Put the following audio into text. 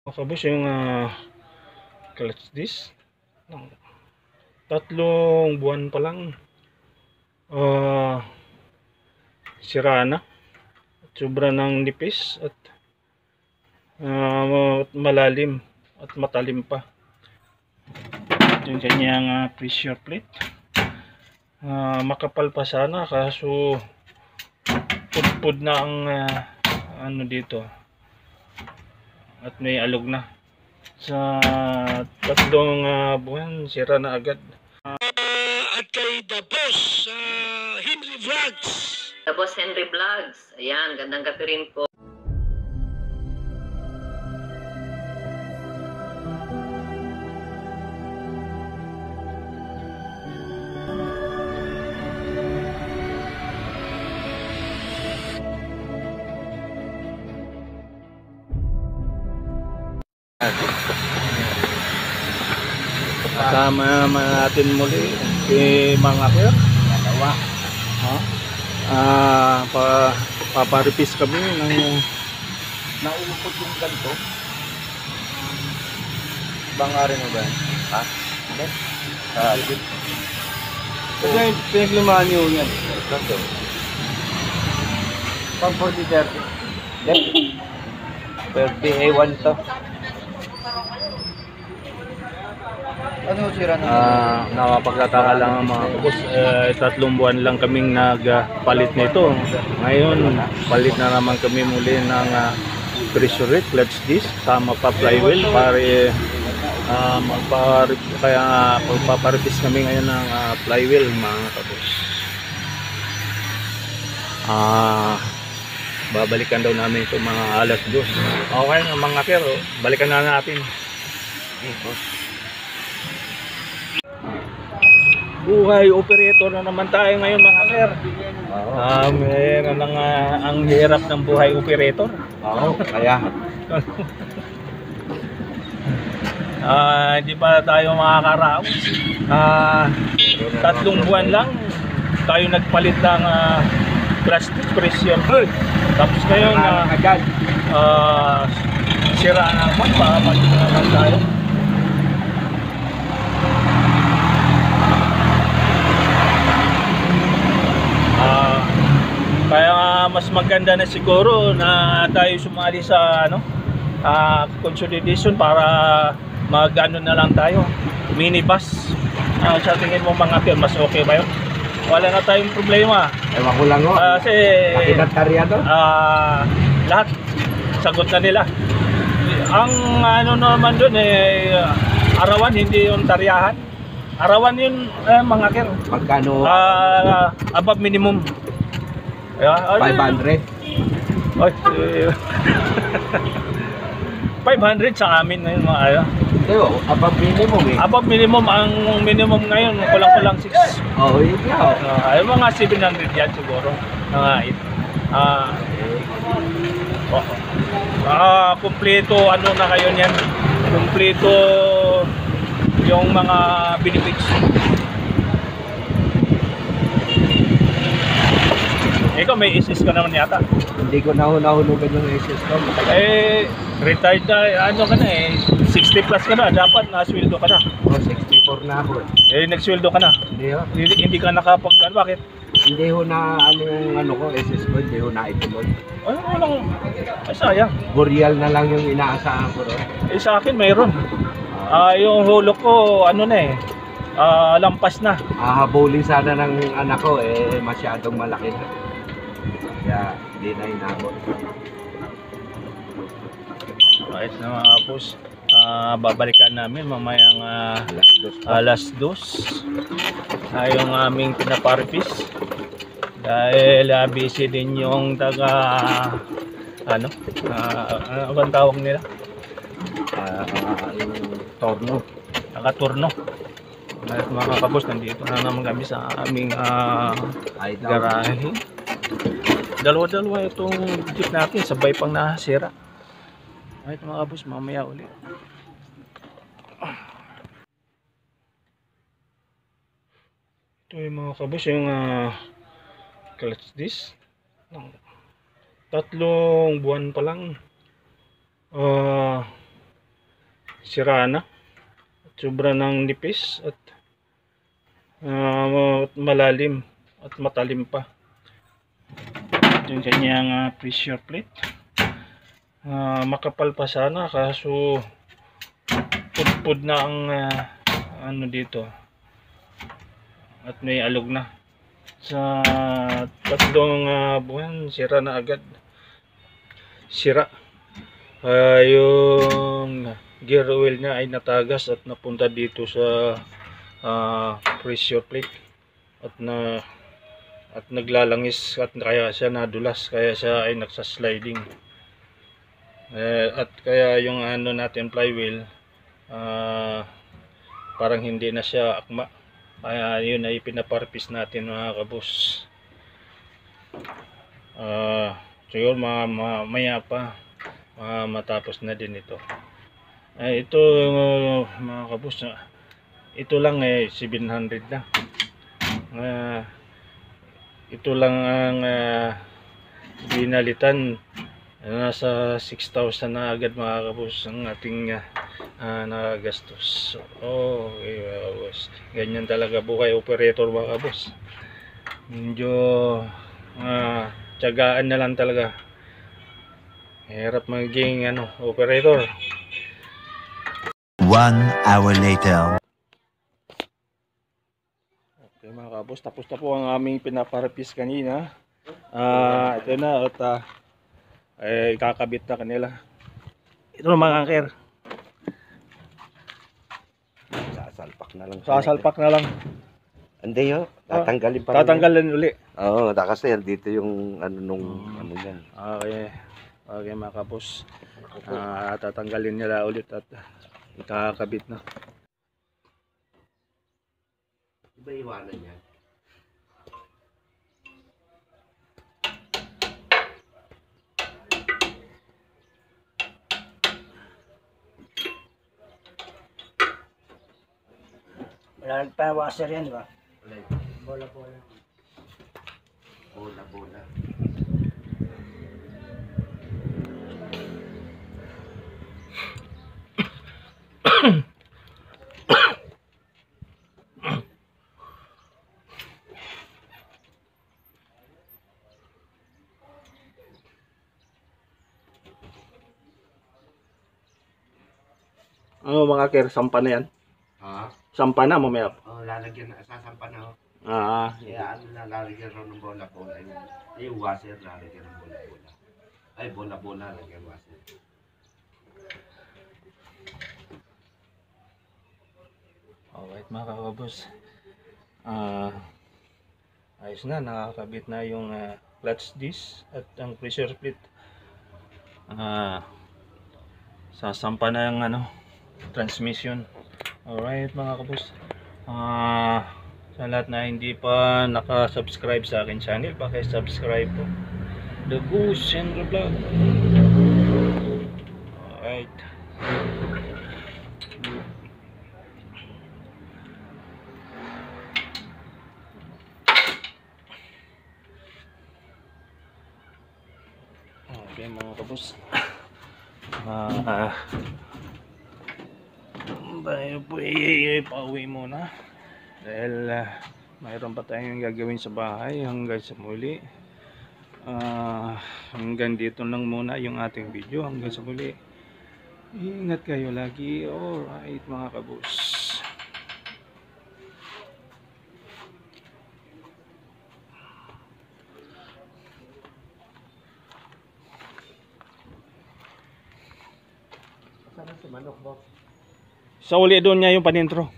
Makabos yung clutch disc. Tatlong buwan pa lang sira na. Sobra ng nipis at malalim at matalim pa. Yung kanyang pressure plate. Makapal pa sana kaso pudpud na ang ano dito at may alog na. Sa tatlong buwan sira na agad. At kay The Boss Henry Vlogs. The Boss Henry Vlogs. Ayan, gandang gabi rin po. Kasama natin muli si Mang Aker. Dalawa. Paparipis kami ng Naulupot yung ganito. Bangarin mo ba? Ha? Okay. Kasi pinaglimaan nyo yan. Ganito. Pang 40-30. 30 A1 to. Ano sira na? Nakapagtataka lang ang mga kabos. Tatlong buwan lang kaming nagpalit nito. Ngayon, palit na naman kami muli ng pressure rate, clutch disc, sama pa flywheel para kaya magpaparipis kami ngayon ng flywheel mga kabos. Babalikan daw namin ito mga alas 2. Okay mga kero, balikan na natin. Buhay operator na naman tayo ngayon mga kero. Meron ng ang hirap ng buhay operator. Oo, kaya. Hindi pa tayo makakaraos. Tatlong buwan lang tayo nagpalit ng clutch pressure. Tapos ngayon sira na naman, papalit na naman tayo. Kaya mas maganda na siguro na tayo sumali sa consolidation para mag-ano na lang tayo, minibus. Sa tingin mo mga kaya mas okay ba yun? Wala na tayong problema. Ewan ko lang Kasi nakinatarya to? lahat sagot na nila. Ang ano naman doon arawan, hindi yung taryahan. Arawan yun mga kir. Magkano? Above minimum. 500? Oy, 500 sa amin ngayon mga ayo. Above minimum eh. Above minimum, ang minimum ngayon kulang-kulang 6. Oo, yun nga. Ay mga 700 yan siguro. Mga 8. Kumpleto ano na kayo niyan. Kumpleto yung mga benefits. Ikaw may SS ka naman yata. Hindi ko nahulugan yung SS ko. Retired na, ano ka na 60 plus ka na, dapat nasweldo ka na. 64 na ako Nagsweldo ka na. Hindi ka nakapag, bakit? Hindi ho na yung ko, SS ko, hindi ho na ituloy. Ay, walang, sayang. Boreal na lang yung inaasahan ko ron. Sa akin mayroon. Yung hulog ko, lampas na. Hahabulin sana ng anak ko, masyadong malaki na. Kaya, hindi na inabot. Ayos na mga kapos. Babalikan namin mamayang alas 2 yung aming pinaparipis dahil busy din yung taga ano bang tawag nila? Yung torno, Nakaturno. At mga kapos, nandito na naman kami sa aming garahe. Dalawa-dalawa itong jeep natin, sabay pang nasira. Ay mga kapos, mamaya ulit. Ito yung mga kabos, yung clutch disc. Tatlong buwan pa lang sira na. Sobra ng nipis at malalim at matalim pa. Yung kanyang pressure plate. Makapal pa sana kaso pudpud na ang ano dito. At may alog na. Sa 3 buwan, sira na agad. Sira. Yung gear oil niya ay natagas at napunta dito sa pressure plate at naglalangis at kaya siya nadulas, kaya siya ay nagsasliding. At kaya yung ano natin flywheel parang hindi na siya akma, kaya yun ay pinaparpis natin mga kabus. Siguro maya pa matapos na din ito. Ito mga kabus, ito lang 700 na. Ito lang ang binalitan, nasa 6,000 na agad mga kabus ang ating nagagastos. Okay mga kabus, ganyan talaga buhay operator mga kabus. Medyo tiyagaan na lang talaga. Hirap maging operator. 1 hour later. Okay mga kabos, tapos na po ang aming pinaparapis kanina. Ito na at ikakabit na kanila. Ito na mga angker. Sasalpak na lang. Sasalpak na lang. Hindi yun. Tatanggalin pa rin. Tatanggalin uli. Oo, kasi dito yung ano yan. Okay. Okay mga kabos. Tatanggalin nila ulit at ikakabit na. Iba iwanan yan. Wala pa washer yan, di ba? Bola-bola. Bola-bola. Ano mga ker, sampa na yan? Ha? Sampa na mamaya. Oh, lalagyan na, sasampa na. Yeah. Kaya lalagyan rin ng bola-bola. Yung washer, lalagyan ng bola-bola. Ay, bola-bola, lalagyan washer. Alright mga kakabos. Ayos na, nakakabit na yung clutch disc at ang pressure plate. Sasampa na yung transmission. Alright mga kabos. Sa lahat na hindi pa nakasubscribe sa akin channel, paki-subscribe po. The Goose and the Vlog. Alright. Okay mga kabos. Tayo po pauwi muna dahil mayroon pa tayong gagawin sa bahay. Hanggang sa muli, hanggang dito lang muna yung ating video. Hanggang sa muli, ingat kayo lagi. Alright mga kabos. Sa uli doon niya yung panintro.